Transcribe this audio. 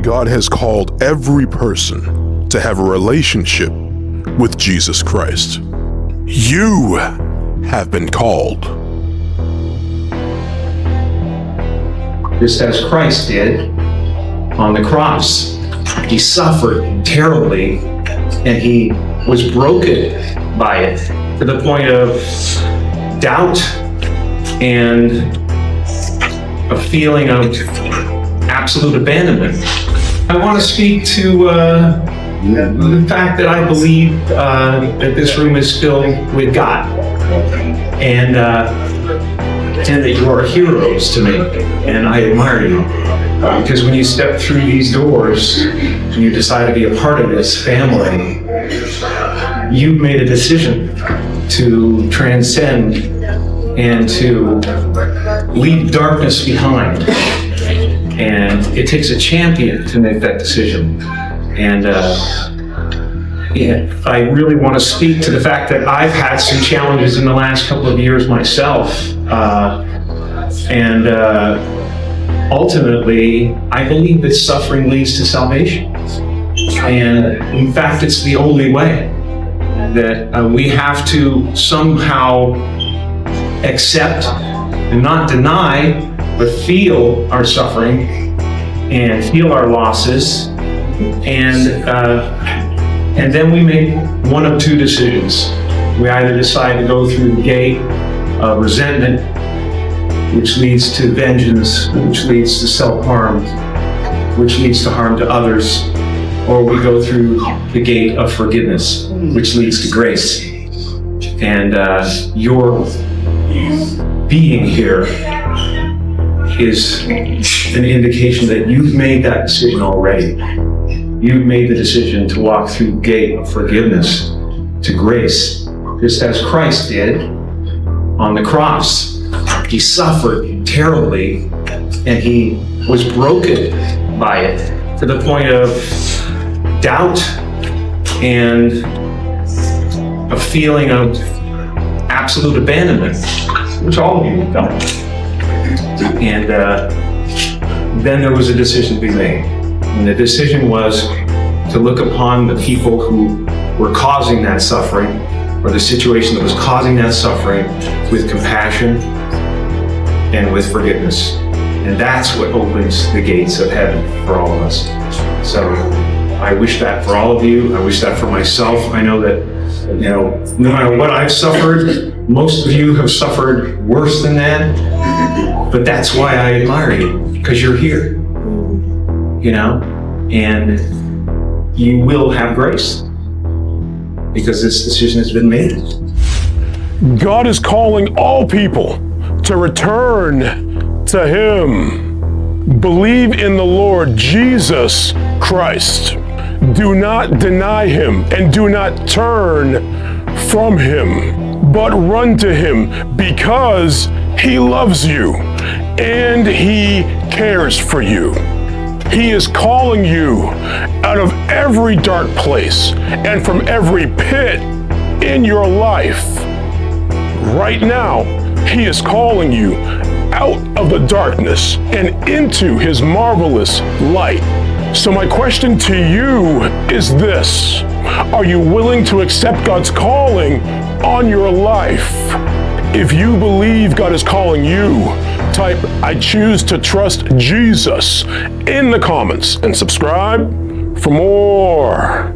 God has called every person to have a relationship with Jesus Christ. You have been called. Just as Christ did on the cross. He suffered terribly, and he was broken by it to the point of doubt and a feeling of absolute abandonment. I want to speak to the fact that I believe that this room is filled with God, and that you are heroes to me, and I admire you. Because when you step through these doors and you decide to be a part of this family, you've made a decision to transcend and to leave darkness behind. And it takes a champion to make that decision. And I really want to speak to the fact that I've had some challenges in the last couple of years myself. Ultimately, I believe that suffering leads to salvation. And in fact, it's the only way. That we have to somehow accept and not deny, but feel our suffering and feel our losses. And then we make one of two decisions. We either decide to go through the gate of resentment, which leads to vengeance, which leads to self-harm, which leads to harm to others, or we go through the gate of forgiveness, which leads to grace. And your being here is an indication that you've made that decision already. You've made the decision to walk through the gate of forgiveness to grace, just as Christ did on the cross. He suffered terribly, and he was broken by it to the point of doubt and a feeling of absolute abandonment, which all of you felt. And then there was a decision to be made. And the decision was to look upon the people who were causing that suffering, or the situation that was causing that suffering, with compassion and with forgiveness. And that's what opens the gates of heaven for all of us. So I wish that for all of you. I wish that for myself. I know that, no matter what I've suffered, most of you have suffered worse than that. But that's why I admire you, because you're here, and you will have grace because this decision has been made. God is calling all people to return to Him. Believe in the Lord Jesus Christ. Do not deny Him and do not turn from Him, but run to Him because He loves you and He cares for you. He is calling you out of every dark place and from every pit in your life. Right now, He is calling you out of the darkness and into His marvelous light. So my question to you is this: are you willing to accept God's calling on your life? If you believe God is calling you, type "I choose to trust Jesus" in the comments and subscribe for more.